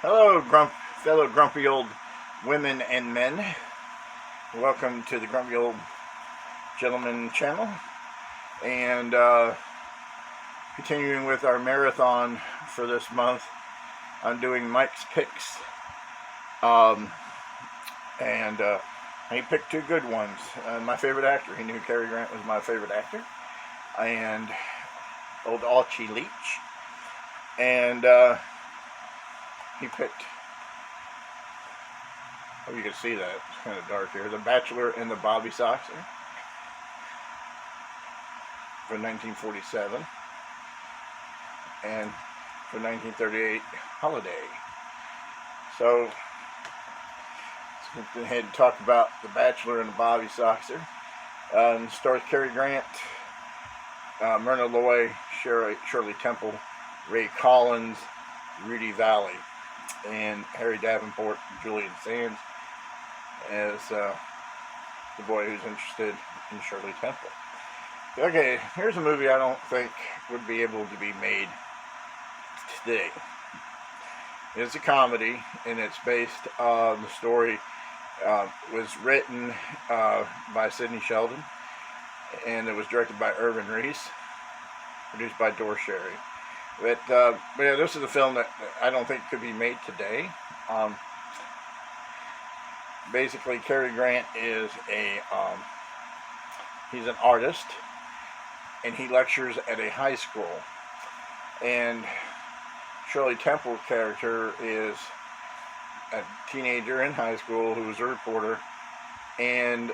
Hello, fellow grumpy old women and men. Welcome to the Grumpy Old Gentleman channel. And continuing with our marathon for this month, I'm doing Mike's picks. And he picked two good ones. My favorite actor, he knew Cary Grant was my favorite actor. And old Archie Leach. And he picked, oh, you can see that, it's kind of dark here, The Bachelor and the Bobby Soxer for 1947, and for 1938, Holiday. So, let's go ahead and talk about The Bachelor and the Bobby Soxer. Stars Cary Grant, Myrna Loy, Shirley Temple, Ray Collins, Rudy Valley, and Harry Davenport and Julian Sands as the boy who's interested in Shirley Temple. Okay, here's a movie I don't think would be able to be made today. It's a comedy, and it's based on the story was written by Sidney Sheldon, and it was directed by Irvin Reese, produced by Dor Sherry. But yeah, this is a film that I don't think could be made today. Basically, Cary Grant is he's an artist, and he lectures at a high school. And Shirley Temple's character is a teenager in high school who is a reporter, and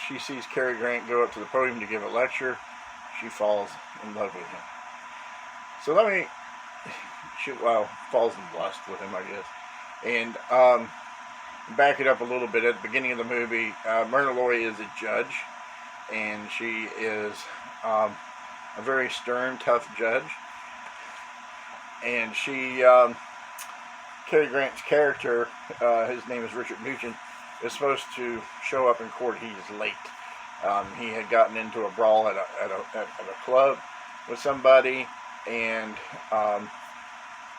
she sees Cary Grant go up to the podium to give a lecture. She falls in love with him. So falls in lust with him, I guess. And back it up a little bit. At the beginning of the movie, Myrna Loy is a judge, and she is a very stern, tough judge. And Cary Grant's character, his name is Richard Nugent, is supposed to show up in court. He is late. He had gotten into a brawl at a club with somebody, and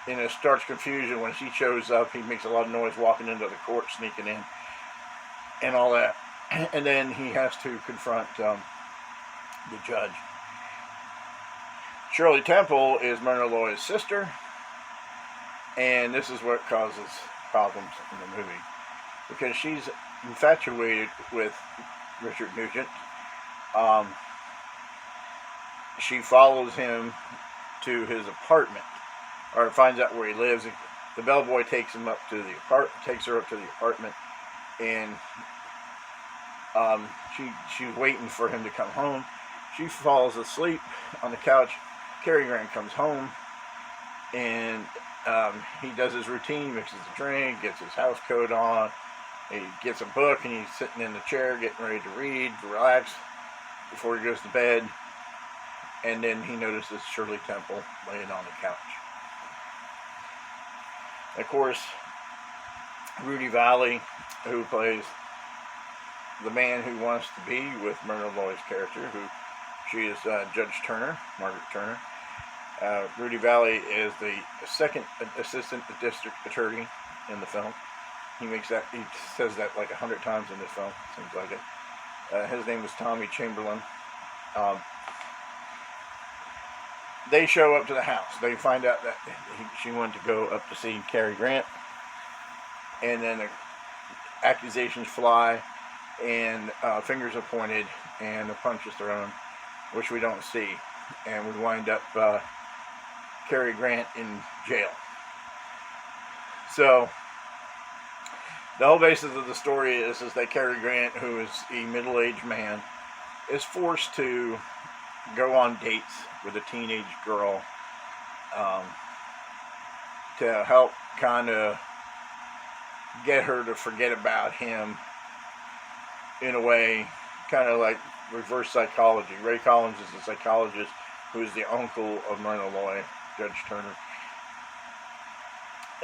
it starts confusion when she shows up. He makes a lot of noise walking into the court, sneaking in, and all that. And then he has to confront the judge. Shirley Temple is Myrna Loy's sister, and this is what causes problems in the movie, because she's infatuated with Richard Nugent. She follows him to his apartment, or finds out where he lives. The bellboy takes her up to the apartment, and she's waiting for him to come home. She falls asleep on the couch. Cary Grant comes home, and he does his routine, mixes a drink, gets his house coat on, he gets a book, and he's sitting in the chair getting ready to read, to relax before he goes to bed. And then he notices Shirley Temple laying on the couch. Of course, Rudy Valley, who plays the man who wants to be with Myrna Loy's character, who she is Judge Turner, Margaret Turner. Rudy Valley is the second assistant district attorney in the film. He says that like 100 times in this film, seems like it. His name is Tommy Chamberlain. They show up to the house. They find out that she wanted to go up to see Cary Grant, and then the accusations fly, and fingers are pointed, and a punch is thrown, which we don't see, and we wind up Cary Grant in jail. So the whole basis of the story is that Cary Grant, who is a middle-aged man, is forced to go on dates with a teenage girl to help kind of get her to forget about him, in a way, kind of like reverse psychology. Ray Collins is a psychologist who is the uncle of Myrna Loy, Judge Turner.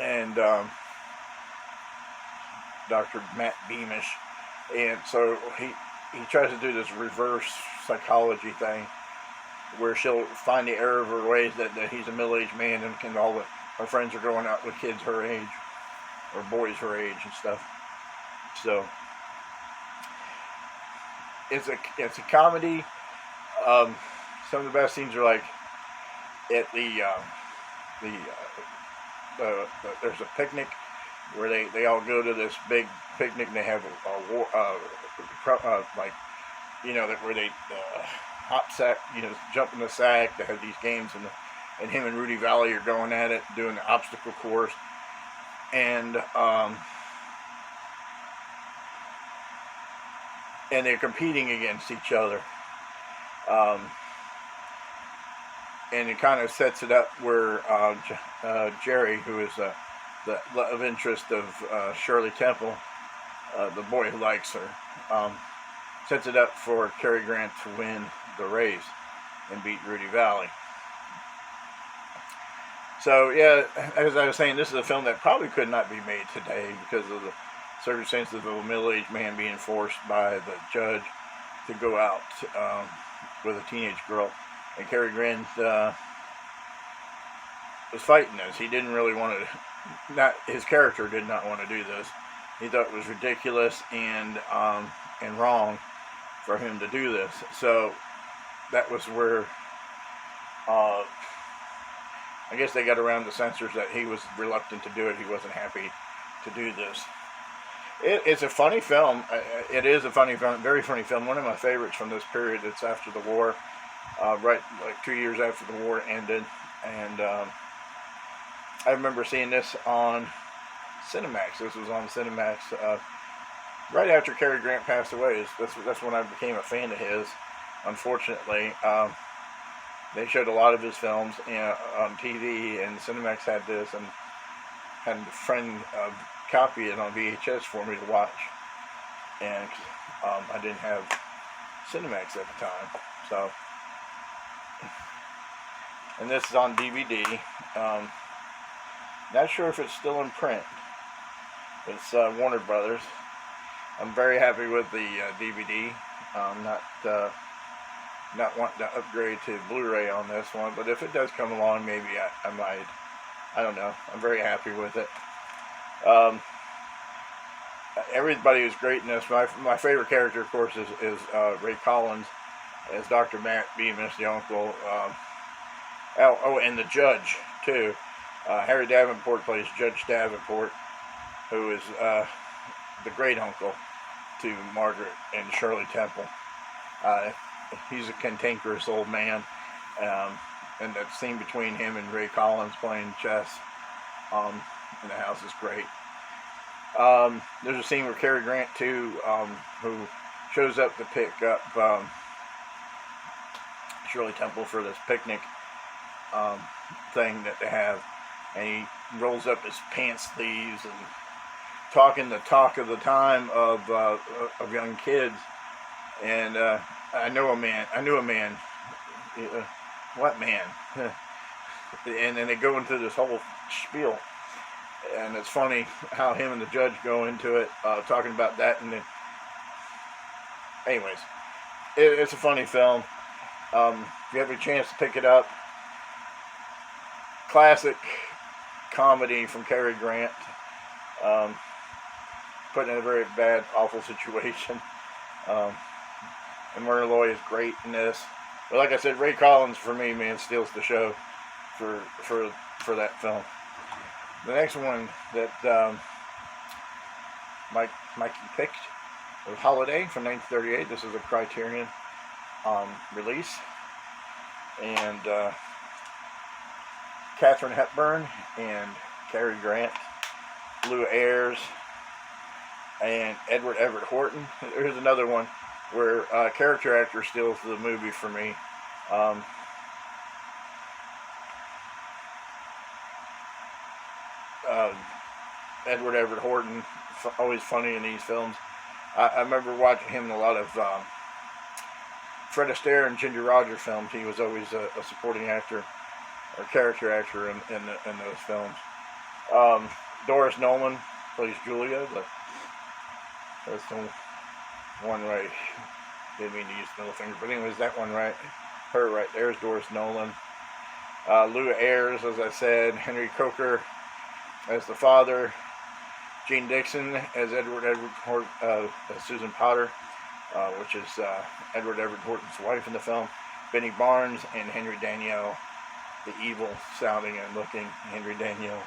And Dr. Matt Beamish. And so he tries to do this reverse psychology thing, where she'll find the error of her ways that he's a middle-aged man, and all her friends are growing out with kids her age. or boys her age and stuff. So it's a comedy. Some of the best scenes are like at the there's a picnic where they all go to this big picnic and they have a war, like, where they hop sack, jump in the sack. They have these games, and him and Rudy Valley are going at it, doing the obstacle course, and they're competing against each other. And it kind of sets it up where Jerry, who is the love interest of Shirley Temple, the boy who likes her, sets it up for Cary Grant to win the race and beat Rudy Valley. So yeah, as I was saying, this is a film that probably could not be made today because of the circumstances of a middle-aged man being forced by the judge to go out with a teenage girl. And Cary Grant was fighting this. He didn't really want to. His character did not want to do this. He thought it was ridiculous and wrong for him to do this. So that was where I guess they got around the censors that he was reluctant to do it. He wasn't happy to do this. It's a funny film. It is a funny film, very funny film. One of my favorites from this period. It's after the war. Right, like 2 years after the war ended, and I remember seeing this on Cinemax. This was on Cinemax right after Cary Grant passed away. That's when I became a fan of his. Unfortunately, they showed a lot of his films on TV, and Cinemax had this, and had a friend copy it on VHS for me to watch, and I didn't have Cinemax at the time, so. And this is on DVD. Not sure if it's still in print. It's Warner Brothers. I'm very happy with the DVD. Not wanting to upgrade to Blu-ray on this one, but if it does come along, maybe I might. I don't know. I'm very happy with it. Everybody is great in this. My favorite character, of course, is Ray Collins as Dr. Matt Bemis, the uncle. And the judge, too. Harry Davenport plays Judge Davenport, who is the great uncle to Margaret and Shirley Temple. He's a cantankerous old man, and that scene between him and Ray Collins playing chess in the house is great. There's a scene where Cary Grant, too, who shows up to pick up Shirley Temple for this picnic thing that they have, and he rolls up his pants sleeves and talking the talk of the time of young kids, and I knew a man. What man? And then they go into this whole spiel, and it's funny how him and the judge go into it, talking about that, and then, anyways, it's a funny film. If you have a chance to pick it up, classic comedy from Cary Grant, put in a very bad, awful situation. And Myrna Loy is great in this. But like I said, Ray Collins, for me, man, steals the show for that film. The next one that Mikey picked was Holiday from 1938. This is a Criterion release. And Katharine Hepburn and Cary Grant, Blue Ayres, and Edward Everett Horton. Here's another one where character actor steals the movie for me. Edward Everett Horton, always funny in these films. I remember watching him in a lot of Fred Astaire and Ginger Rogers films. He was always a supporting actor or character actor in those films. Doris Nolan plays Julia. That's the one right. Didn't mean to use the middle finger, but anyways, that one right. Her right there's Doris Nolan. Lou Ayres, as I said. Henry Coker as the father. Gene Dixon as Susan Potter, which is Edward Horton's wife in the film. Benny Barnes and Henry Daniell, the evil sounding and looking Henry Daniell,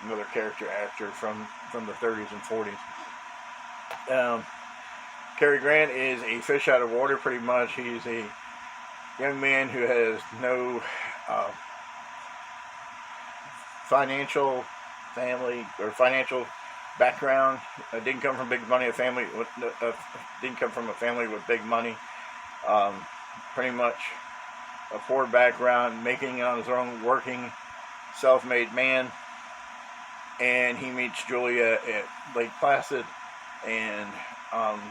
another character actor from the 30s and 40s. Cary Grant is a fish out of water, pretty much. He's a young man who has no financial background. Didn't come from big money. Didn't come from a family with big money. Pretty much a poor background, making it on his own, working, self-made man. And he meets Julia at Lake Placid, and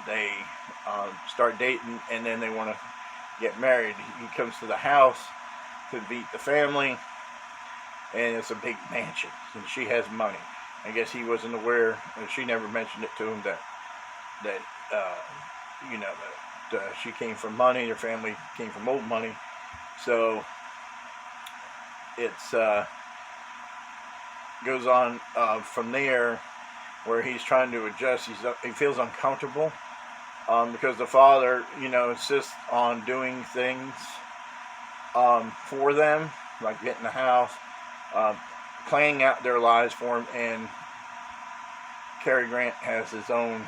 they start dating, and then they want to get married. He comes to the house to meet the family, and it's a big mansion, and she has money. I guess he wasn't aware, and she never mentioned it to him that she came from money. Her family came from old money, so it's goes on from there, where he's trying to adjust. He feels uncomfortable because the father, insists on doing things for them, like getting the house, planning out their lives for him. And Cary Grant has his own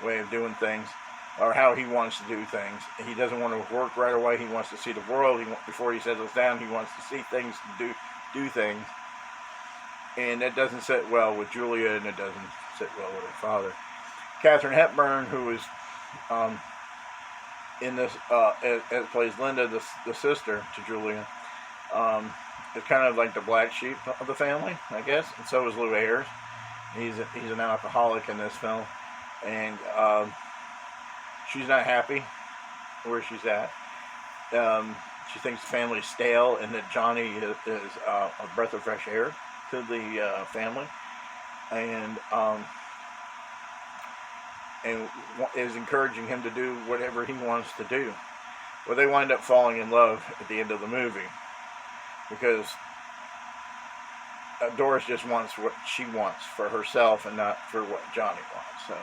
way of doing things, or how he wants to do things. He doesn't want to work right away. He wants to see the world. Before he settles down, he wants to see things, do things. And that doesn't sit well with Julia, and it doesn't sit well with her father. Katharine Hepburn, who is in this, as plays Linda, the sister to Julia, is kind of like the black sheep of the family, I guess. And so is Lou Ayres. He's an alcoholic in this film, and she's not happy where she's at. She thinks the family's stale, and that Johnny is a breath of fresh air to the family, and is encouraging him to do whatever he wants to do. Well, they wind up falling in love at the end of the movie, because Doris just wants what she wants for herself and not for what Johnny wants. So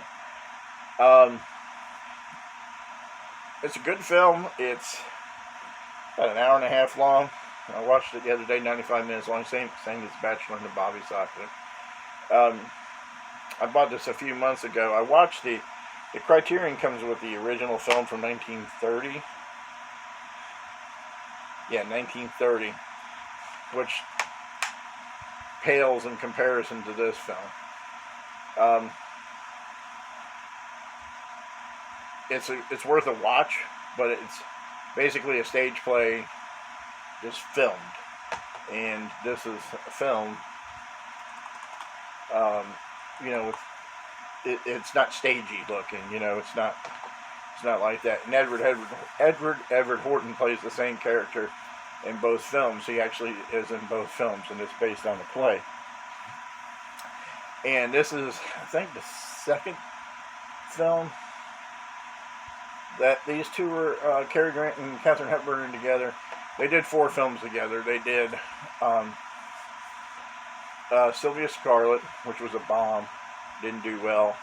it's a good film. It's about an hour and a half long. I watched it the other day, 95 minutes long, same as Bachelor and the Bobby Soxer. I bought this a few months ago. I watched the Criterion comes with the original film from 1930. Yeah, 1930, which pales in comparison to this film. It's worth a watch, but it's basically a stage play just filmed, and this is filmed. It's not stagey looking. It's not like that. And Edward Horton plays the same character in both films. He actually is in both films, and it's based on the play. And this is, I think, the second film that these two were, Cary Grant and Katharine Hepburn, together. They did 4 films together. They did Sylvia Scarlett, which was a bomb, didn't do well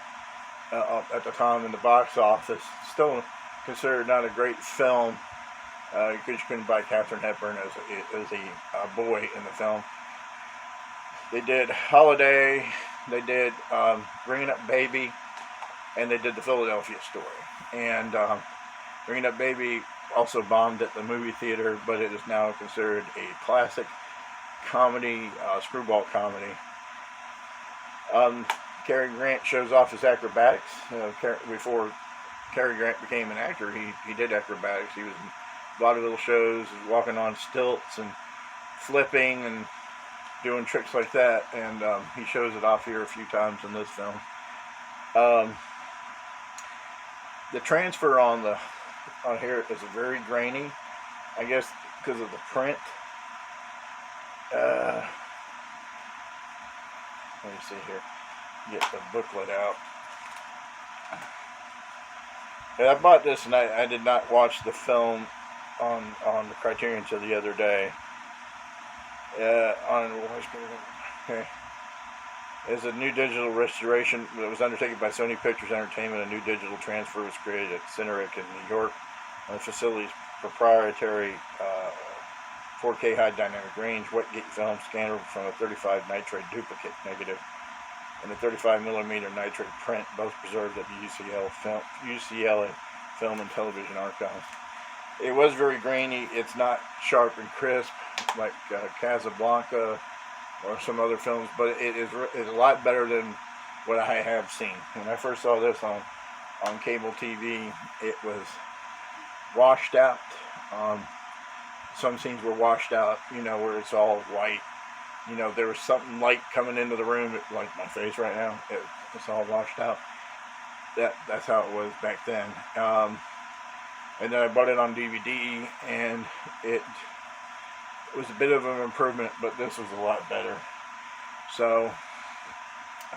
at the time in the box office. Still considered not a great film, because you couldn't buy Katharine Hepburn as a boy in the film. They did Holiday, they did Bringing Up Baby, and they did The Philadelphia Story. And Bringing Up Baby also bombed at the movie theater, but it is now considered a classic comedy, screwball comedy. Cary Grant shows off his acrobatics. Before Cary Grant became an actor, he did acrobatics. He was in a lot of little shows, walking on stilts and flipping and doing tricks like that, and he shows it off here a few times in this film. The transfer on here is very grainy, I guess because of the print. Let me see here. Get the booklet out. And I bought this, and I did not watch the film on the Criterion until the other day. Okay. is a new digital restoration that was undertaken by Sony Pictures Entertainment. A new digital transfer was created at Cineric in New York on the facility's proprietary 4K high dynamic range wet-gate film scanner from a 35 nitrate duplicate negative and a 35mm nitrate print, both preserved at the UCLA Film and Television Archives. It was very grainy. It's not sharp and crisp like Casablanca or some other films, but it is a lot better than what I have seen. When I first saw this on cable TV, it was washed out. Some scenes were washed out, where it's all white. There was something light coming into the room, like my face right now. It's all washed out. That's how it was back then. And then I bought it on DVD, and it was a bit of an improvement, but this was a lot better. So,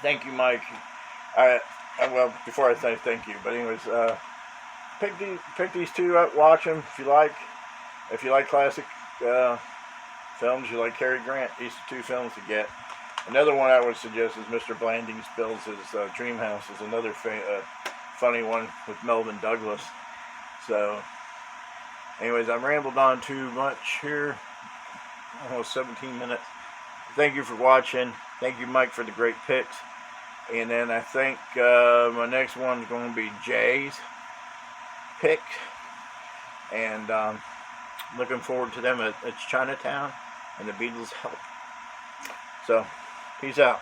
thank you, Mike. Well, before I say thank you, but anyways, pick these two up, watch them if you like. If you like classic films, you like Cary Grant, these are two films to get. Another one I would suggest is Mr. Blandings Builds His Dream House. Is another funny one with Melvin Douglas. So, anyways, I'm rambled on too much here. Almost 17 minutes. Thank you for watching. Thank you, Mike, for the great picks. And then I think my next one is going to be Jay's pick. And looking forward to them. It's Chinatown and the Beatles' Help. So, peace out.